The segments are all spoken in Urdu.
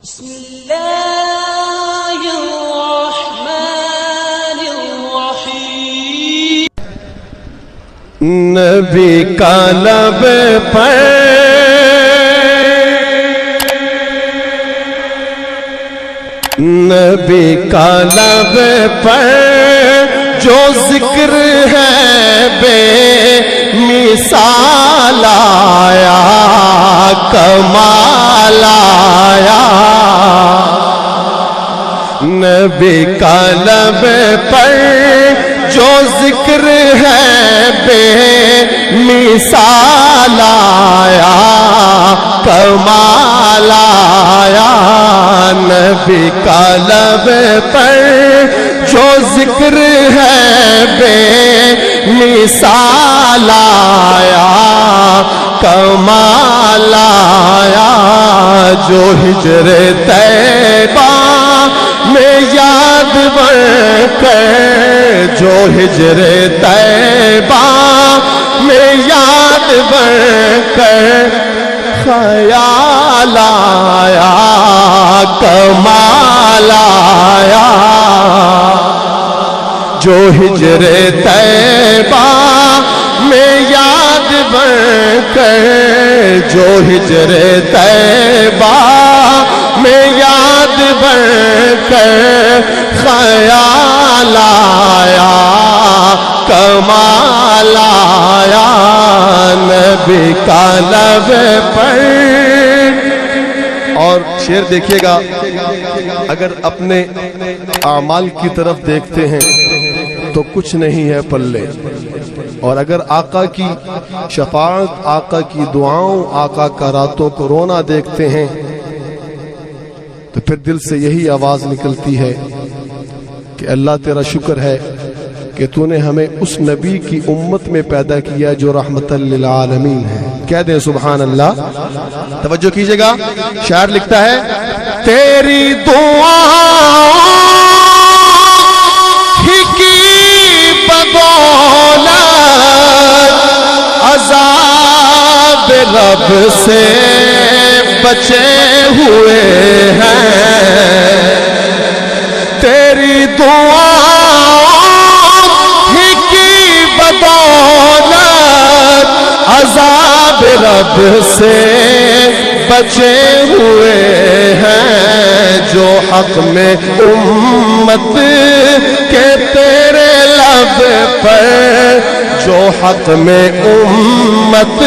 بسم اللہ الرحمن الرحیم۔ نبی کا لب پر نبی کا لب پر جو ذکر ہے بے مثال آیا، کمال آیا۔ نبی کا لب پر جو ذکر ہے بے مثال آیا، کمال آیا۔ نبی کا لب پر جو ذکر ہے بے مثال آیا، کمال آیا۔ جو ہجر طیبہ میں یاد بن کر، جو ہجر طیبہ میں یاد بن کر خیال آیا، کمال آیا۔ جو ہجر طیبہ میں یاد بن کر، جو ہجر طیبہ میں یاد بن کر خیال آیا، کمال آیا۔ نبی کا لب پر۔ اور شعر دیکھیے گا، اگر اپنے اعمال کی طرف دیکھتے ہیں تو کچھ نہیں ہے پلے، اور اگر آقا کی شفاعت، آقا کی دعاؤں، آقا کا راتوں کو رونا دیکھتے ہیں تو پھر دل سے یہی آواز نکلتی ہے کہ اللہ تیرا شکر ہے کہ تو نے ہمیں اس نبی کی امت میں پیدا کیا جو رحمت للعالمین ہے۔ کہہ دیں سبحان اللہ۔ توجہ کیجئے گا، شاعر لکھتا ہے، تیری دعا ہی کی بدولت عذاب رب سے بچے ہوئے ہیں۔ تیری دعا ہی کی بدولت عذاب رب سے بچے ہوئے ہیں۔ جو حق میں امت کے تیرے لب پر، جو حق میں امت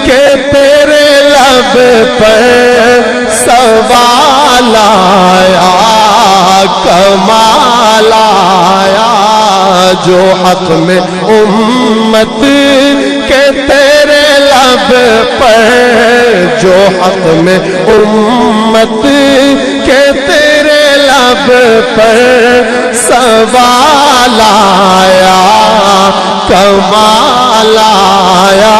کے تیرے لب پر سوال آیا، کمال آیا۔ جو حق میں امت کے تیرے لب پر، جو حق میں امت کے تیرے لب پر سوال آیا، کمال آیا۔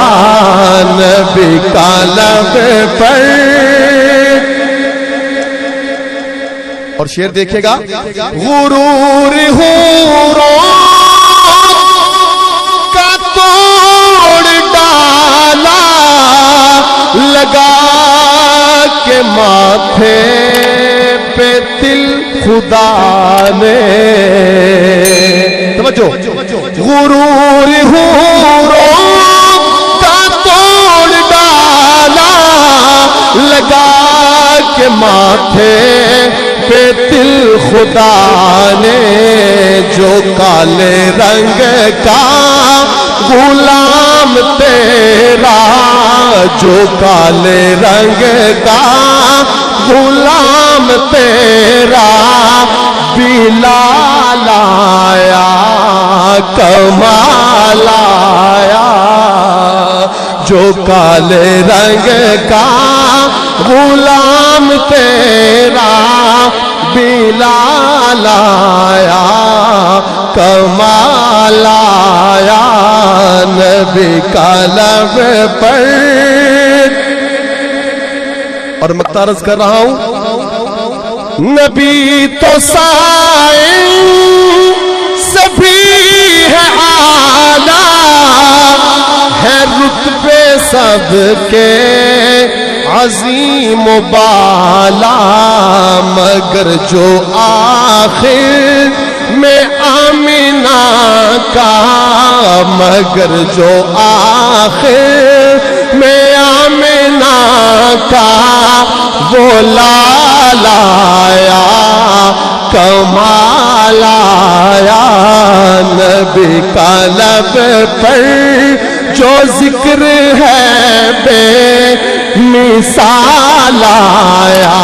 نبی کا لب پر۔ اور شعر دیکھے گا، غرور حوروں کا توڑ ڈالا، لگا کے ماتھے پہ تل خدا نے۔ توجہ، غرور حوروں کا توڑ ڈالا، لگا کے ماتھے پہ تل خدا نے۔ جو کالے رنگ کا غلام تیرا، جو کالے رنگ کا غلام تیرا بلال آیا، کمال آیا۔ جو کالے رنگ کا غلام تیرا بلال آیا، کمال آیا۔ نبی کا لب پر۔ اور مقتارز کر رہا ہوں، نبی تو سائن سبھی ہے اعلیٰ، ہے رتبے سب کے عظیم و بالا مگر جو آخر میں آمنہ کا، مگر جو آخر میں آمنہ کا وہ لال آیا، کمال آیا، نبی کا لب پر جو ذکر ہے بے مثال آیا،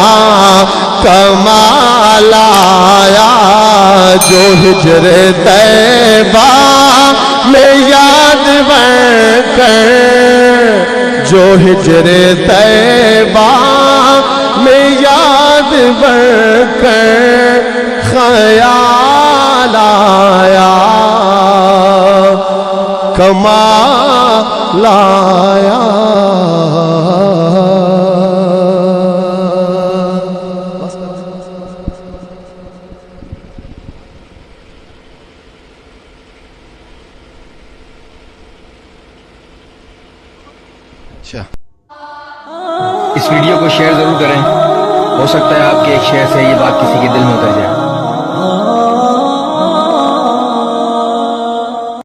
کمال آیا، جو ہجر طیبہ میں یاد بن کر، جو ہجر طیبہ میں یاد بن کر خیال آیا، کمال آیا۔ اس ویڈیو کو شیئر ضرور کریں، ہو سکتا ہے آپ کے ایک شیئر سے یہ بات کسی کے دل میں اتر جائے۔